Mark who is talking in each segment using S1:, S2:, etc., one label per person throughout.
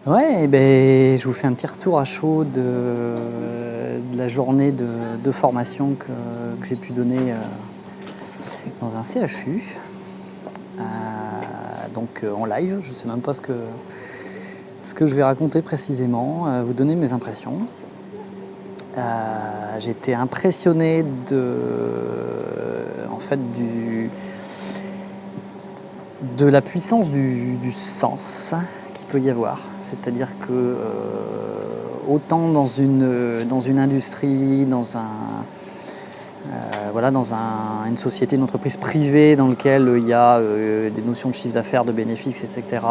S1: Ouais, et ben, je vous fais un petit retour à chaud de la journée de formation que j'ai pu donner dans un CHU. Donc en live, je ne sais même pas ce que je vais raconter précisément, vous donner mes impressions. J'ai été impressionné en fait, de la puissance du sens qu'il peut y avoir. C'est-à-dire que autant dans une industrie, dans une société, une entreprise privée dans laquelle il y a des notions de chiffre d'affaires, de bénéfices, etc.,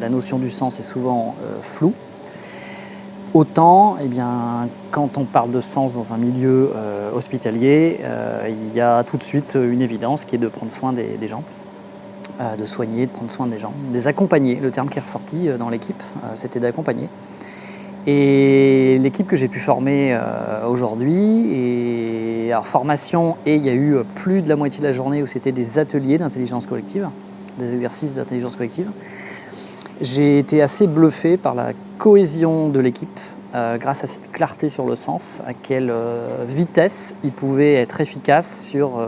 S1: la notion du sens est souvent floue. Autant, quand on parle de sens dans un milieu hospitalier, il y a tout de suite une évidence qui est de prendre soin des gens, de soigner, de prendre soin des gens, de les accompagner. Le terme qui est ressorti dans l'équipe, c'était d'accompagner. Et l'équipe que j'ai pu former aujourd'hui, alors formation, et il y a eu plus de la moitié de la journée où c'était des ateliers d'intelligence collective, des exercices d'intelligence collective. J'ai été assez bluffé par la cohésion de l'équipe, grâce à cette clarté sur le sens, à quelle vitesse ils pouvaient être efficaces sur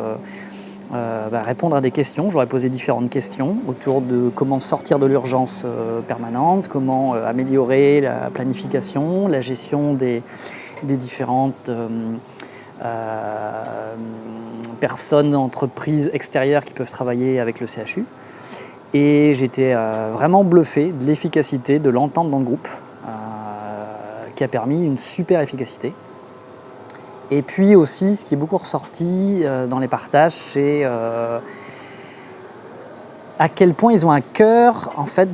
S1: répondre à des questions. J'aurais posé différentes questions autour de comment sortir de l'urgence permanente, comment améliorer la planification, la gestion des différentes personnes, entreprises extérieures qui peuvent travailler avec le CHU. Et j'étais vraiment bluffé de l'efficacité, de l'entente dans le groupe, qui a permis une super efficacité. Et puis aussi, ce qui est beaucoup ressorti dans les partages, c'est à quel point ils ont un cœur, en fait,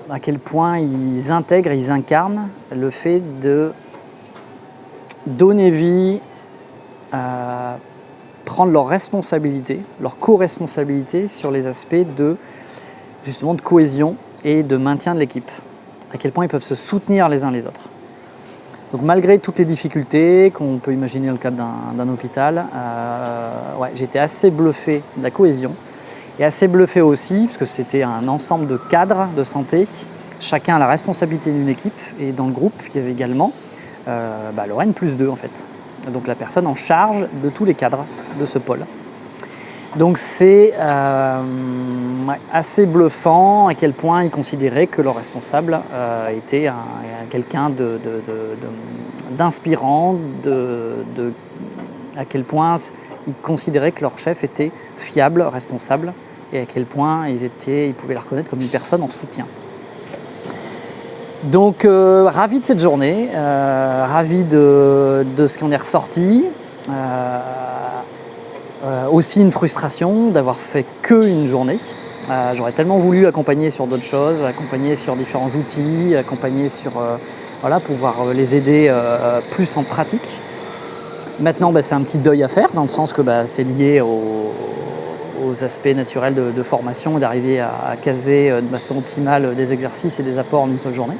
S1: à quel point ils intègrent, ils incarnent le fait de donner vie, prendre leurs responsabilités, leur co-responsabilité sur les aspects justement de cohésion et de maintien de l'équipe. À quel point ils peuvent se soutenir les uns les autres. Donc malgré toutes les difficultés qu'on peut imaginer dans le cadre d'un hôpital, j'étais assez bluffé de la cohésion et assez bluffé aussi, parce que c'était un ensemble de cadres de santé, chacun a la responsabilité d'une équipe, et dans le groupe il y avait également le N+2 en fait. Donc la personne en charge de tous les cadres de ce pôle. Donc c'est assez bluffant à quel point ils considéraient que leur responsable était quelqu'un d'inspirant, à quel point ils considéraient que leur chef était fiable, responsable, et à quel point ils pouvaient la reconnaître comme une personne en soutien. Donc ravi de cette journée, ravi de ce qu'on est ressorti. Aussi une frustration d'avoir fait qu'une journée. J'aurais tellement voulu accompagner sur d'autres choses, accompagner sur différents outils, accompagner sur pouvoir les aider plus en pratique. Maintenant, c'est un petit deuil à faire, dans le sens que c'est lié aux aspects naturels de formation, d'arriver à caser de façon optimale des exercices et des apports en une seule journée.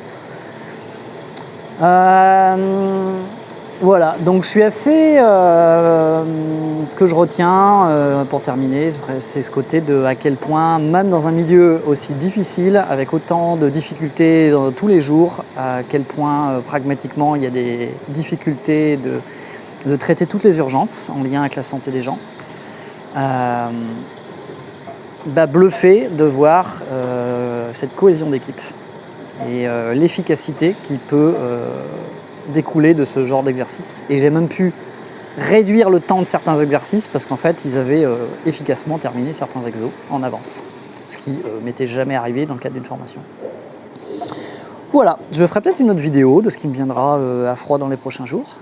S1: Voilà, donc je suis assez... ce que je retiens pour terminer, c'est ce côté de à quel point, même dans un milieu aussi difficile, avec autant de difficultés tous les jours, à quel point pragmatiquement il y a des difficultés de traiter toutes les urgences en lien avec la santé des gens. Bluffé de voir cette cohésion d'équipe et l'efficacité qui peut découler de ce genre d'exercice. Et j'ai même pu réduire le temps de certains exercices parce qu'en fait ils avaient efficacement terminé certains exos en avance, ce qui m'était jamais arrivé dans le cadre d'une formation. Voilà, je ferai peut-être une autre vidéo de ce qui me viendra à froid dans les prochains jours,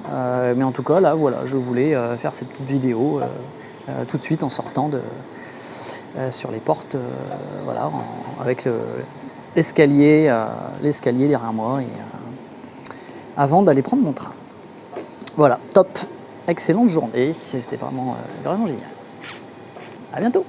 S1: mais en tout cas là voilà, je voulais faire cette petite vidéo tout de suite en sortant sur les portes, avec l'escalier derrière moi, et avant d'aller prendre mon train. Voilà, top, excellente journée, c'était vraiment génial. À bientôt.